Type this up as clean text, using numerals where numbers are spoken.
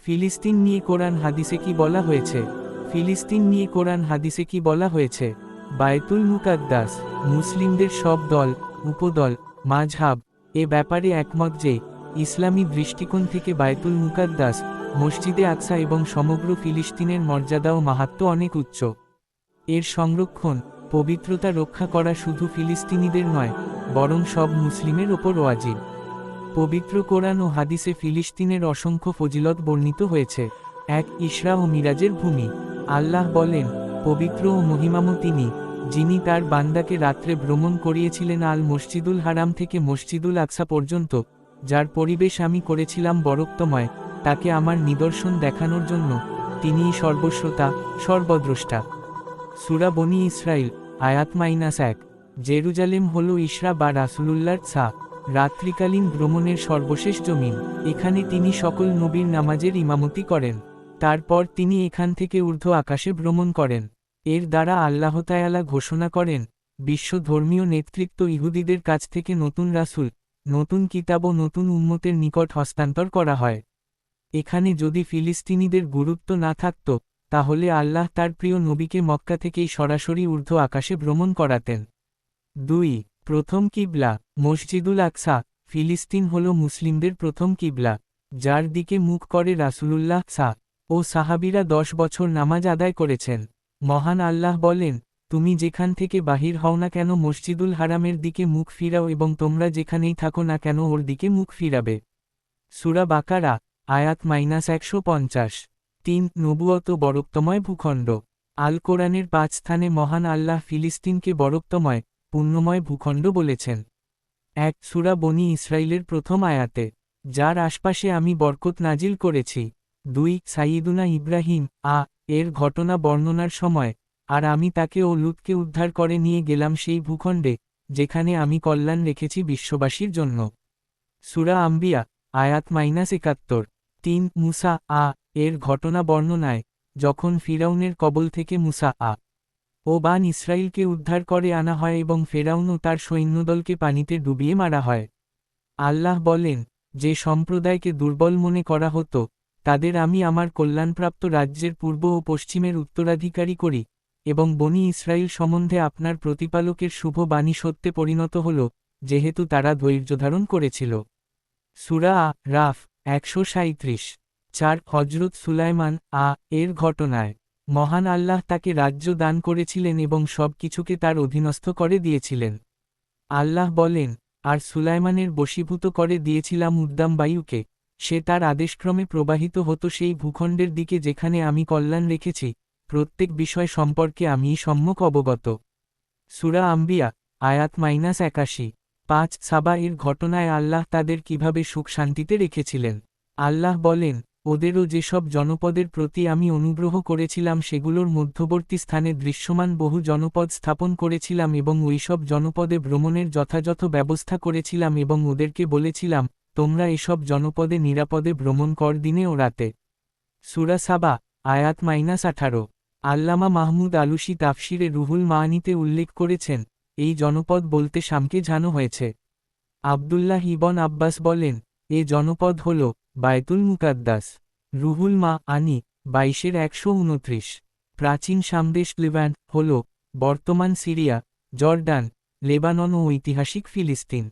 ফিলিস্তিন নিয়ে কোরআন হাদিসে কি বলা হয়েছে? ফিলিস্তিন নিয়ে কোরআন হাদিসে কি বলা হয়েছে? বায়তুল মুকাদ্দাস। মুসলিমদের সব দল, উপদল, মাযহাব এ ব্যাপারে একমত যে ইসলামী দৃষ্টিকোণ থেকে বায়তুল মুকাদ্দাস, মসজিদে আকসা এবং সমগ্র ফিলিস্তিনের মর্যাদা ও মাহাত্ম্য অনেক উচ্চ। এর সংরক্ষণ, পবিত্রতা রক্ষা করা শুধু ফিলিস্তিনিদের নয়, বরং সব মুসলিমের ওপর ওয়াজিব। পবিত্র কোরআন ও হাদিসে ফিলিস্তিনের অসংখ্য ফজিলত বর্ণিত হয়েছে। এক, ইসরা ও মিরাজের ভূমি। আল্লাহ বলেন, পবিত্র ও মহিমাময় তিনি, যিনি তার বান্দাকে রাত্রে ভ্রমণ করিয়েছিলেন আল মসজিদুল হারাম থেকে মসজিদুল আকসা পর্যন্ত, যার পরিবেশ আমি করেছিলাম বরকতময়, তাকে আমার নিদর্শন দেখানোর জন্য। তিনিই সর্বশ্রোতা, সর্বদ্রষ্টা। সূরা বনী ইসরাইল, আয়াত -1। জেরুজালেম হল ইসরা বা রাসূলুল্লাহর ছা, রাত্রিকালীন ভ্রমণের সর্বশেষ জমিন। এখানে তিনি সকল নবীর নামাজের ইমামতি করেন। তারপর তিনি এখান থেকে ঊর্ধ্ব আকাশে ভ্রমণ করেন। এর দ্বারা আল্লাহ তাআলা ঘোষণা করেন, বিশ্ব ধর্মীয় নেতৃত্ব ইহুদিদের কাছ থেকে নতুন রাসূল, নতুন কিতাব ও নতুন উম্মতের নিকট হস্তান্তর করা হয়। এখানে যদি ফিলিস্তিনিদের গুরুত্ব না থাকত, তাহলে আল্লাহ তার প্রিয় নবীকে মক্কা থেকেই সরাসরি ঊর্ধ্ব আকাশে ভ্রমণ করাতেন। 2. প্রথম কিবলা, মসজিদুল আকসা। ফিলিস্তিন হল মুসলিমদের প্রথম কিবলা, যার দিকে মুখ করে রাসূলুল্লাহ ও সাহাবীরা 10 বছর নামাজ আদায় করেছেন। মহান আল্লাহ বলেন, তুমি যেখান থেকে বাহির হও না কেন মসজিদুল হারামের দিকে মুখ ফিরাও এবং তোমরা যেখানেই থাকো না কেন ওর দিকে মুখ ফিরাবে। সূরা বাকারা, আয়াত -150। 3. নবুয়ত ও বরকতময় ভূখণ্ড। আল কোরআনের 5 স্থানে মহান আল্লাহ ফিলিস্তিনকে বরকতময়, পুণ্যময় ভূখণ্ড বলেছেন। 1. সূরা বনী ইসরাইলের প্রথম আয়াতে, যার আশপাশে আমি বরকত নাজিল করেছি। 2. সাইয়্যিদুনা ইব্রাহিম এর ঘটনা বর্ণনার সময়, আর আমি তাকে ও লূতকে উদ্ধার করে নিয়ে গেলাম সেই ভূখণ্ডে, যেখানে আমি কল্যাণ রেখেছি বিশ্ববাসীর জন্য। সূরা আম্বিয়া, আয়াত -71। 3. মুসা এর ঘটনা বর্ণনায়, যখন ফিরাউনের কবল থেকে মুসা ও বান ইসরাইলকে উদ্ধার করে আনা হয় এবং ফেরাউন ও তার সৈন্যদলকে পানিতে ডুবিয়ে মারা হয়। আল্লাহ বলেন, যে সম্প্রদায়কে দুর্বল মনে করা হতো, তাদের আমি আমার কল্যাণপ্রাপ্ত রাজ্যের পূর্ব ও পশ্চিমের উত্তরাধিকারী করি, এবং বনী ইসরাইল সম্বন্ধে আপনার প্রতিপালকের শুভ বাণী সত্যে পরিণত হল, যেহেতু তারা ধৈর্যধারণ করেছিল। সূরা রাফ, 137। 4. হযরত সুলাইমান এর ঘটনায়, মহান আল্লাহ তাকে রাজ্য দান করেছিলেন এবং সব কিছুকে তার অধীনস্থ করে দিয়েছিলেন। আল্লাহ বলেন, আর সুলাইমানের বশীভূত করে দিয়েছিলাম উদ্দাম বায়ুকে, সে তার আদেশক্রমে প্রবাহিত হতো সেই ভূখণ্ডের দিকে যেখানে আমি কল্যাণ রেখেছি, প্রত্যেক বিষয় সম্পর্কে আমিই সম্যক অবগত। সূরা আম্বিয়া, আয়াত -81। 5. সাবা এর ঘটনায় আল্লাহ তাদের কিভাবে সুখ শান্তিতে রেখেছিলেন। আল্লাহ বলেন, ওদেরও যেসব জনপদের প্রতি আমি অনুগ্রহ করেছিলাম সেগুলোর মধ্যবর্তী স্থানে দৃশ্যমান বহু জনপদ স্থাপন করেছিলাম এবং ওইসব জনপদে ভ্রমণের যথাযথ ব্যবস্থা করেছিলাম এবং ওদেরকে বলেছিলাম, তোমরা এসব জনপদে নিরাপদে ভ্রমণ কর দিনে ও রাতে। সূরা সাবা, আয়াত -18। আল্লামা মাহমুদ আলুসি তাফসিরে রুহুল মাআনিতে উল্লেখ করেছেন, এই জনপদ বলতে শামকে ঝানো হয়েছে। আব্দুল্লাহ ইবন আব্বাস বলেন, এ জনপদ হল বায়তুল মুকাদ্দাস। রুহুল মাআনি, 22-129। প্রাচীন শামদেশ লেভান্ট হল বর্তমান সিরিয়া, জর্ডান, লেবানন ও ঐতিহাসিক ফিলিস্তিন।